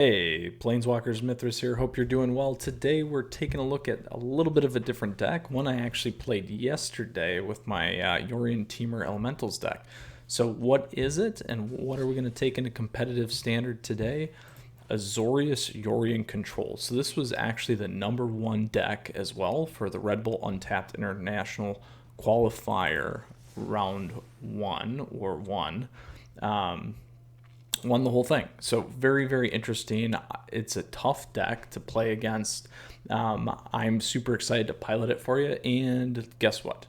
Hey, Planeswalkers, Mithras here. Hope you're doing well. Today we're taking a look at a little bit of a different deck, one I actually played yesterday with my Yorion Teamer Elementals deck. So what is it, and what are we going to take into competitive standard today? Azorious Yorion Control. So this was actually the #1 deck as well for the Redbull Untapped International Qualifier round 1 or 1. Won the whole thing. So very, very interesting. It's a tough deck to play against. I'm super excited to pilot it for you. And guess what?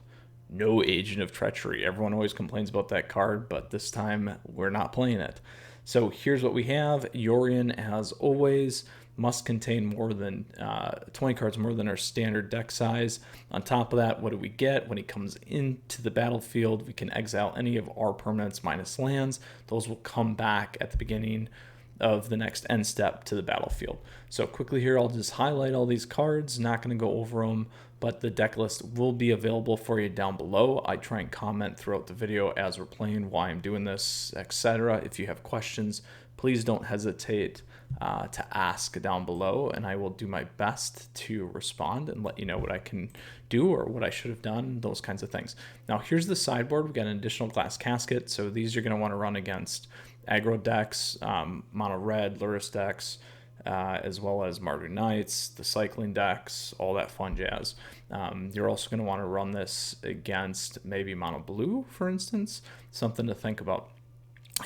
No Agent of Treachery. Everyone always complains about that card, but this time we're not playing it. So here's what we have. Yorion, as always, must contain more than 20 cards more than our standard deck size. On top of that, what do we get? When he comes into the battlefield, we can exile any of our permanents minus lands. Those will come back at the beginning of the next end step to the battlefield. So quickly here, I'll just highlight all these cards. Not going to go over them, but the deck list will be available for you down below. I try and comment throughout the video as we're playing, why I'm doing this, etc. If you have questions, please don't hesitate to ask down below, and I will do my best to respond and let you know what I can do or what I should have done, those kinds of things. Now here's the sideboard. We've got an additional Glass Casket, so these you're going to want to run against aggro decks, mono red, Luris decks, as well as Mardu Knights, the cycling decks, all that fun jazz. You're also going to want to run this against maybe mono blue, for instance, something to think about.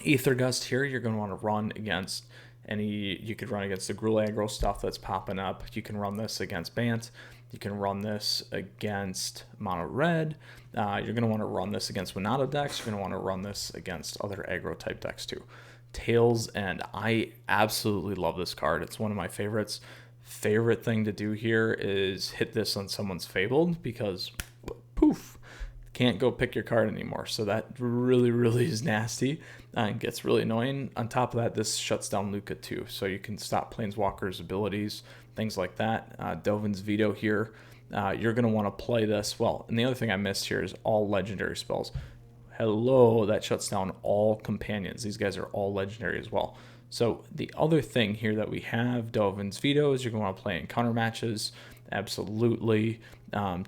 Aether Gust here, you're going to want to run against you could run against the Gruul aggro stuff that's popping up. You can run this against Bant. You can run this against mono red. You're going to want to run this against Winota decks. You're going to want to run this against other aggro type decks too. Tails, and I absolutely love this card. It's one of my favorites. Favorite thing to do here is hit this on someone's Fabled, because poof, can't go pick your card anymore. So that really is nasty and gets really annoying. On top of that, this shuts down Luca too, so you can stop Planeswalker's abilities, things like that. Dovin's Veto here. You're going to want to play this. Well, and the other thing I missed here is all legendary spells. Hello, that shuts down all companions. These guys are all legendary as well. So the other thing here that we have, Dovin's Veto, is you're going to want to play in counter matches. Absolutely.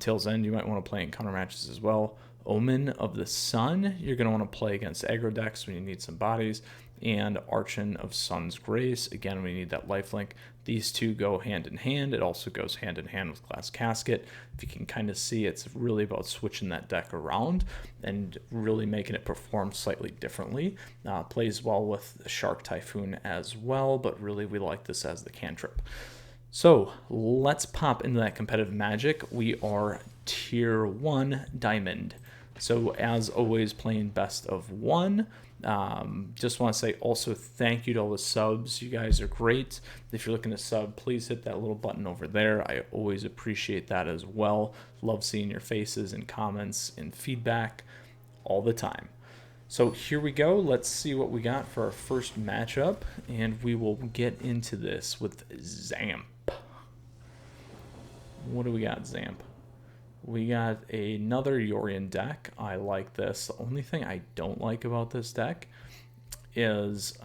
Tail's End, you might want to play in counter matches as well. Omen of the Sun, you're going to want to play against aggro decks when you need some bodies. And Archon of Sun's Grace, again, we need that lifelink. These two go hand in hand. It also goes hand in hand with Glass Casket. If you can kind of see, it's really about switching that deck around and really making it perform slightly differently. Plays well with Shark Typhoon as well, but really we like this as the cantrip. So let's pop into that competitive magic. We are tier 1 diamond. So as always, playing best of 1. Just want to say also thank you to all the subs. You guys are great. If you're looking to sub, please hit that little button over there. I always appreciate that as well. Love seeing your faces and comments and feedback all the time. So here we go. Let's see what we got for our first matchup, and we will get into this with Zamp. What do we got, Zamp? We got another Yorion deck. I like this. The only thing I don't like about this deck is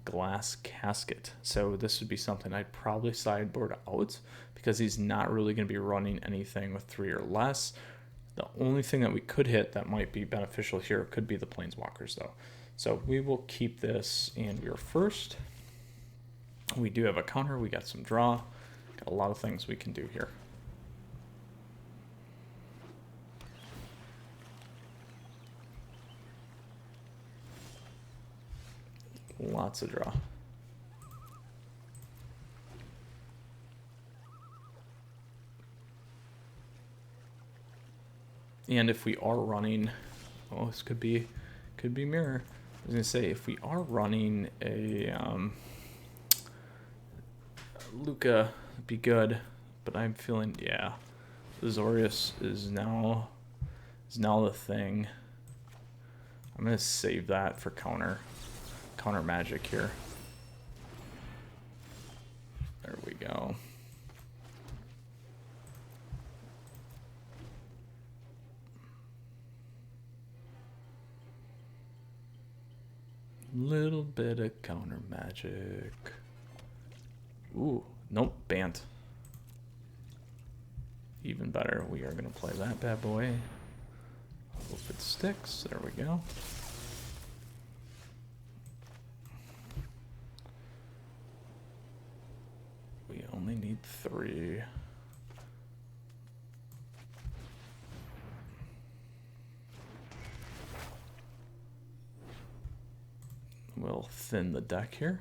Glass Casket. So this would be something I'd probably sideboard out, because he's not really going to be running anything with 3 or less. The only thing that we could hit that might be beneficial here could be the Planeswalkers, though. So we will keep this, and we are first. We do have a counter. We got some draw. Got a lot of things we can do here. Lots of draw. And if we are running, oh, this could be mirror. I was gonna say, if we are running a Luca, it'd be good. But I'm feeling, yeah, Azorious is now the thing. I'm gonna save that for counter magic here. There we go. Little bit of counter magic. Ooh, nope, banned. Even better, we are going to play that bad boy. Hope it sticks. There we go. We only need 3. We'll thin the deck here.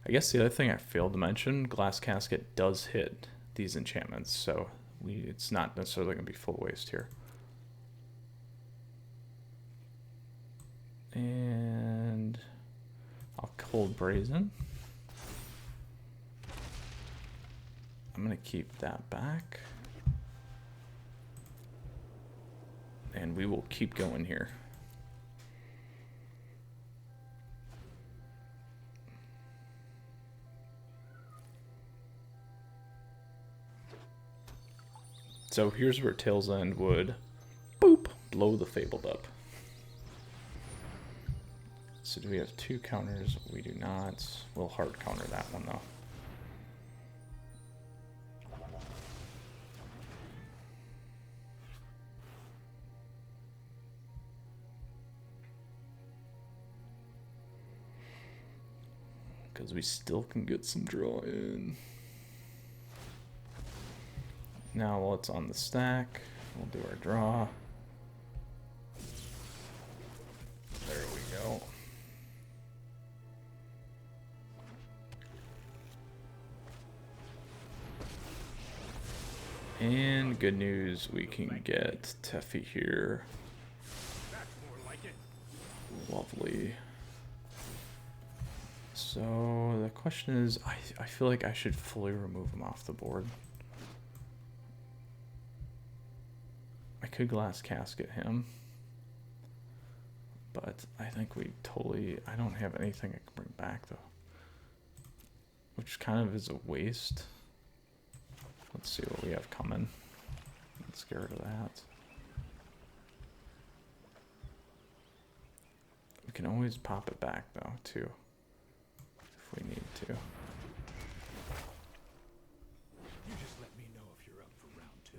I guess the other thing I failed to mention, Glass Casket does hit these enchantments, so it's not necessarily going to be full waste here. And I'll cold Brazen. I'm going to keep that back. And we will keep going here. So here's where Tail's End would, boop, blow the Fabled up. So do we have 2 counters? We do not. We'll hard counter that one though. Because we still can get some draw in. Now while it's on the stack, we'll do our draw. There we go. And good news, we can get Teffy here. Lovely. So the question is, I feel like I should fully remove him off the board. I could Glass Casket him, but I think we totally, I don't have anything I can bring back though, which kind of is a waste. Let's see what we have coming. Let's get rid of that. We can always pop it back though too, if we need to. You just let me know if you're up for round 2.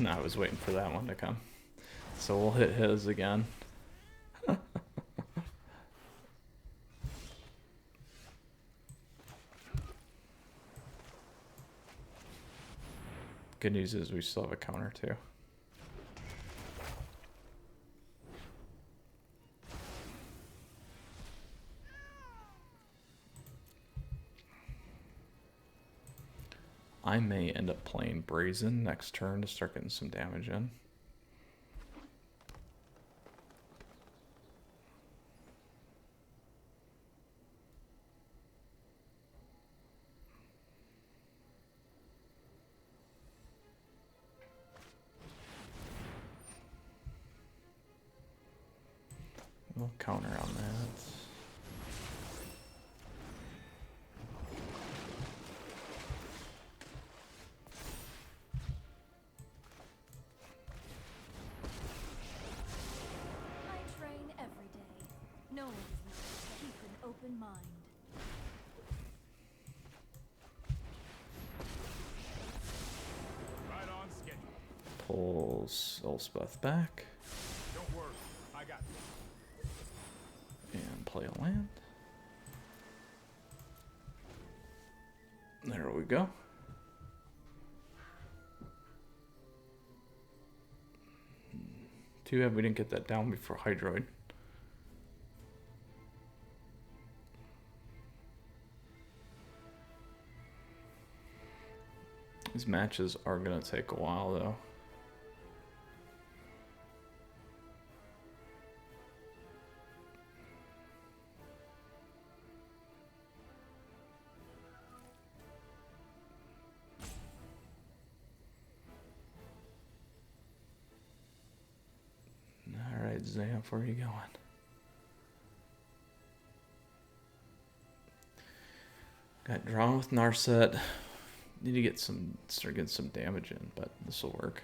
I was waiting for that one to come. So we'll hit his again. Good news is we still have a counter too. I may end up playing Brazen next turn to start getting some damage in. We'll counter on that. Mind. Right on schedule. Pulls Elspeth back. Don't worry, I got this. And play a land. There we go. Too bad we didn't get that down before Hydroid. These matches are going to take a while, though. Zayaf, where are you going? Got drawn with Narset. Need to get start getting some damage in, but this will work.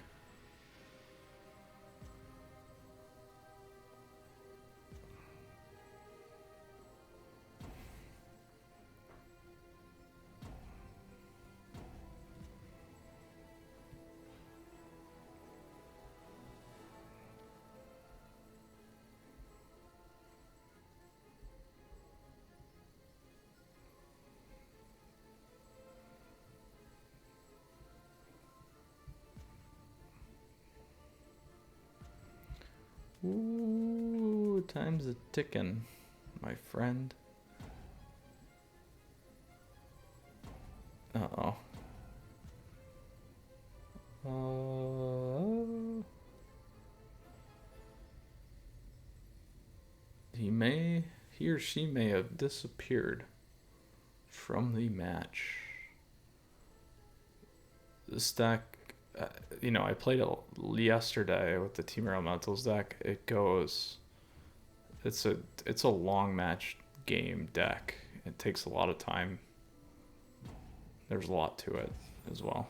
Ooh, time's a ticking, my friend. Uh-oh. He or she may have disappeared from the match. This deck, you know, I played it yesterday with the Team Elementals deck. It goes, it's a long match game deck. It takes a lot of time. There's a lot to it as well.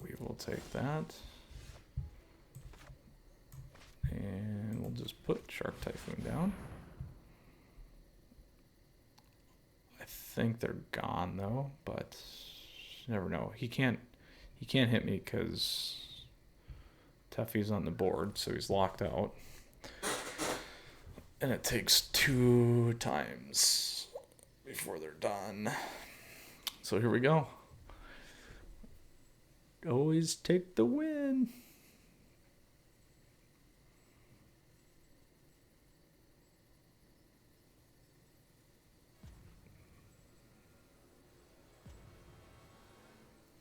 We will take that. And we'll just put Shark Typhoon down. I think they're gone though, but you never know. He can't hit me because Teffy's on the board, so he's locked out. And it takes 2 times before they're done. So here we go. Always take the win.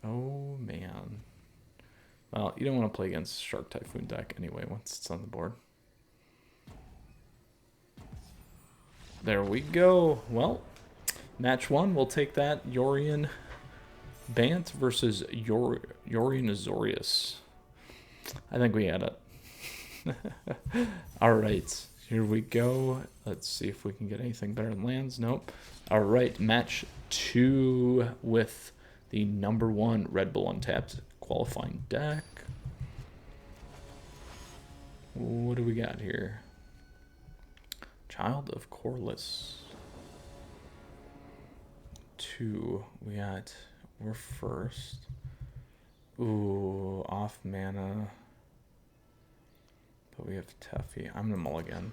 Oh, man. Well, you don't want to play against Shark Typhoon deck anyway once it's on the board. There we go. Well, match 1, we'll take that. Yorion Bant versus Yorion Azorious. I think we had it. All right, here we go. Let's see if we can get anything better than lands. Nope. All right, match 2 with the #1 Redbull Untapped qualifying deck. What do we got here? Child of Corliss. 2. We're first. Ooh, off mana. But we have Teffy. I'm gonna mulligan.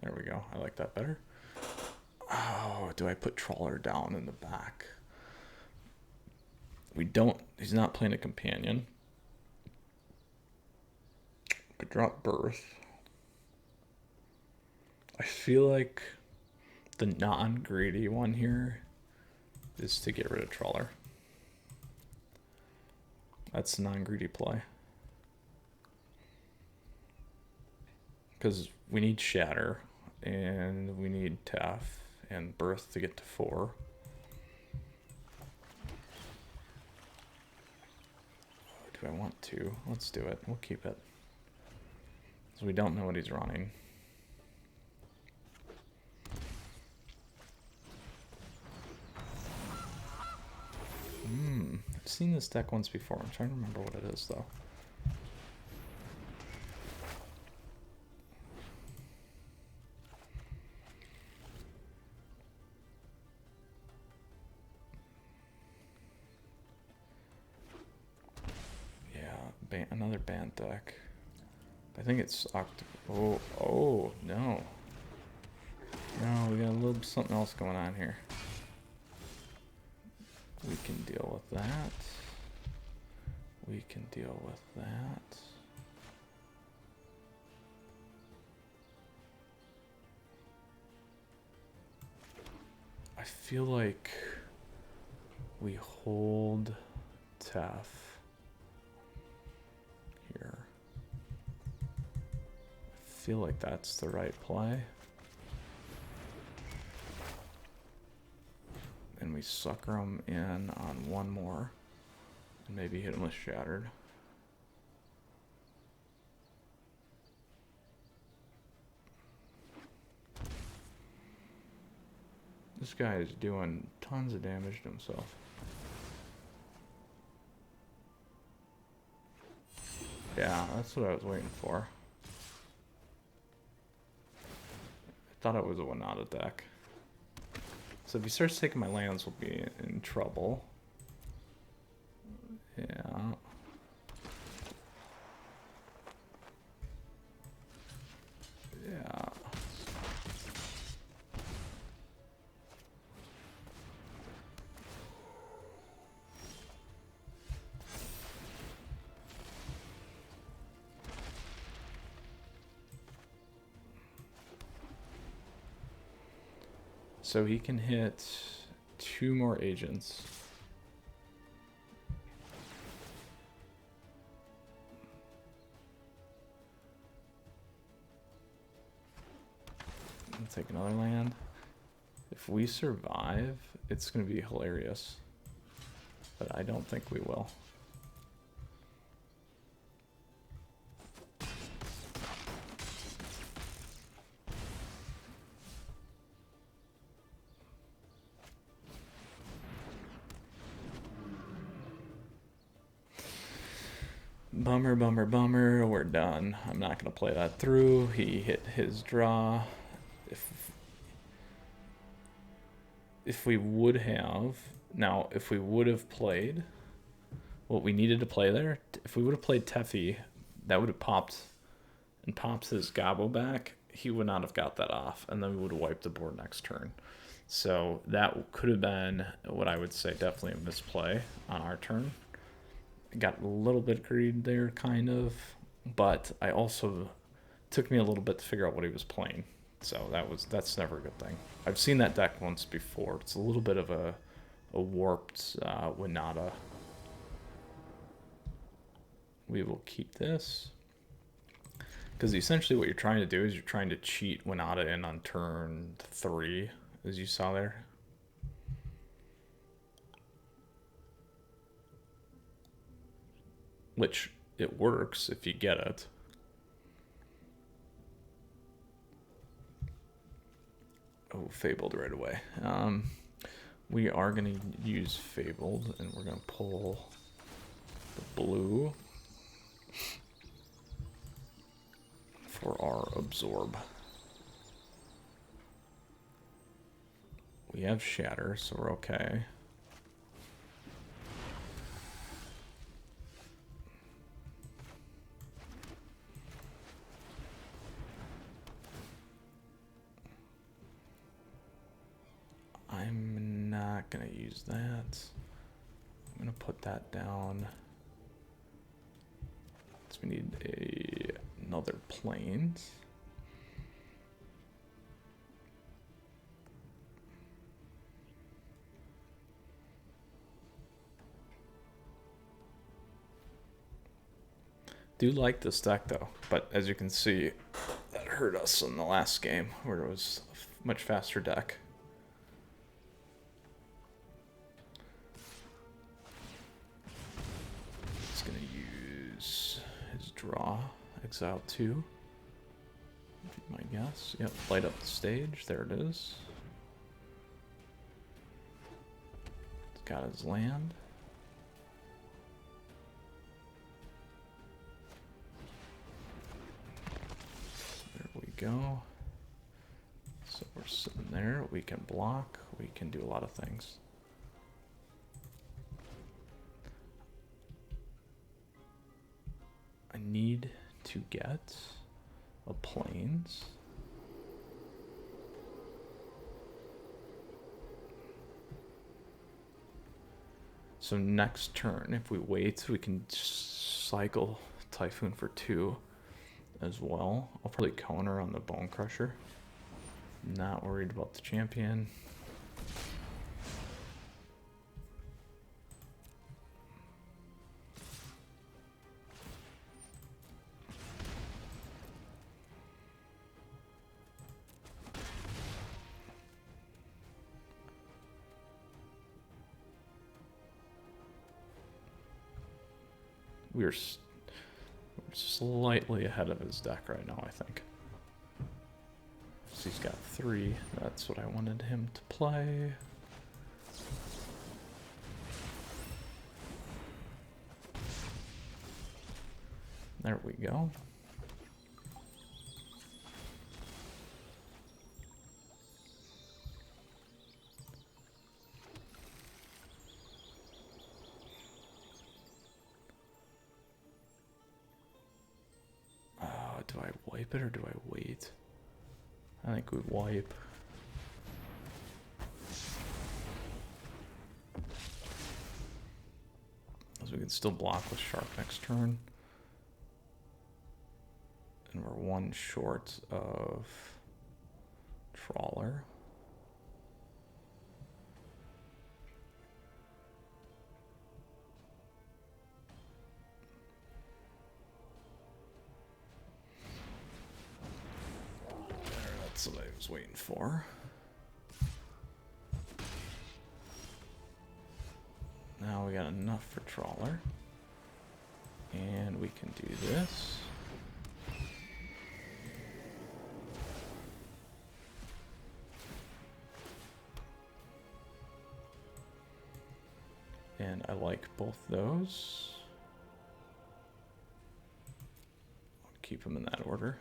There we go. I like that better. Oh, do I put Trawler down in the back? We don't. He's not playing a companion. Could drop Birth. I feel like the non-greedy one here is to get rid of Trawler. That's the non-greedy play. Because we need Shatter, and we need Taff and Birth to get to 4. Do I want to? Let's do it. We'll keep it. So we don't know what he's running. I've seen this deck once before. I'm trying to remember what it is though. Yeah, another band deck. I think it's oh no. No, we got a little something else going on here. We can deal with that. We can deal with that. I feel like we hold Taff here. I feel like that's the right play. And we sucker him in on one more and maybe hit him with Shattered. This guy is doing tons of damage to himself. Yeah, that's what I was waiting for. I thought it was a Winota deck. So if he starts taking my lands, we'll be in trouble. Yeah. Yeah. So he can hit 2 more agents. I'll take another land. If we survive, it's going to be hilarious. But I don't think we will. Bummer, bummer, bummer. We're done. I'm not going to play that through. He hit his draw. If we would have... Now, if we would have played what we needed to play there, if we would have played Teffi, that would have popped and pops his Gobbo back. He would not have got that off, and then we would have wiped the board next turn. So that could have been what I would say definitely a misplay on our turn. Got a little bit greedy there, kind of, but I also took me a little bit to figure out what he was playing. So that's never a good thing. I've seen that deck once before. It's a little bit of a warped Winota. We will keep this because essentially what you're trying to do is you're trying to cheat Winota in on turn 3, as you saw there. Which it works if you get it. Oh, Fabled right away. We are going to use Fabled, and we're going to pull the blue for our Absorb. We have Shatter, so we're okay. I'm not going to use that. I'm going to put that down. So we need another Plains. Do like this deck though, but as you can see, that hurt us in the last game where it was a much faster deck. It's gonna use his draw, exile 2. My guess. Yep, light up the stage. There it is. It's got his land. Go. So we're sitting there. We can block. We can do a lot of things. I need to get a Plains. So next turn, if we wait, we can cycle Typhoon for 2. As well. I'll probably counter on the Bone Crusher. Not worried about the champion. We're slightly ahead of his deck right now, I think. So he's got BO3. That's what I wanted him to play. There we go. Do I wipe it or do I wait? I think we wipe. As we can still block with Shark next turn. And we're one short of Trawler. That's what I was waiting for. Now we got enough for Trawler. And we can do this. And I like both those. I'll keep them in that order.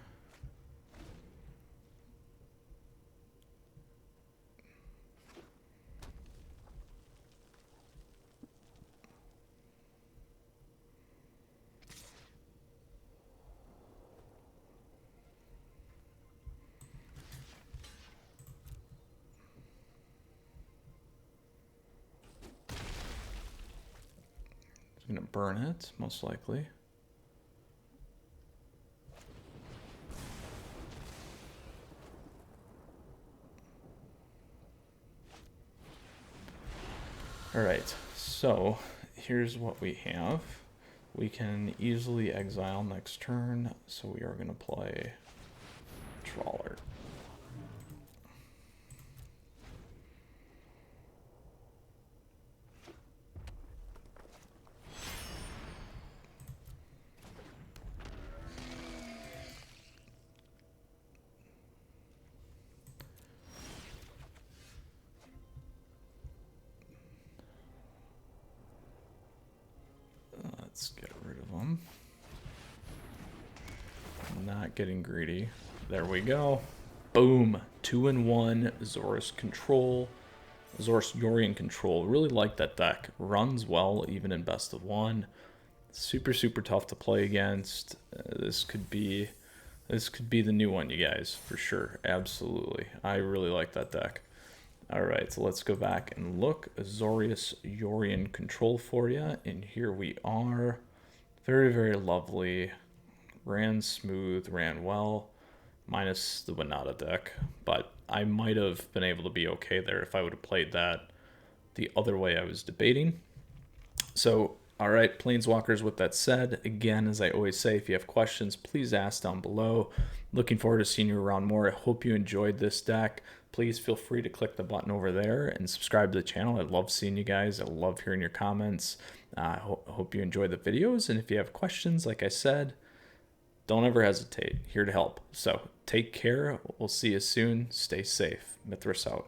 I'm gonna burn it, most likely. All right, so here's what we have. We can easily exile next turn, so we are gonna play Trawler. Let's get rid of them. Not getting greedy. There we go. Boom. 2-in-1 Azorious Control. Azorious Yorion Control. Really like that deck. Runs well even in best of one. Super, super tough to play against. This could be the new one, you guys, for sure. Absolutely. I really like that deck. Alright, so let's go back and look. Azorious Yorion Control for you. And here we are. Very, very lovely. Ran smooth, ran well. Minus the Winota deck. But I might have been able to be okay there if I would have played that the other way I was debating. So, alright, Planeswalkers, with that said, again, as I always say, if you have questions, please ask down below. Looking forward to seeing you around more. I hope you enjoyed this deck. Please feel free to click the button over there and subscribe to the channel. I love seeing you guys. I love hearing your comments. I hope you enjoy the videos. And if you have questions, like I said, don't ever hesitate. Here to help. So take care. We'll see you soon. Stay safe. Mithras out.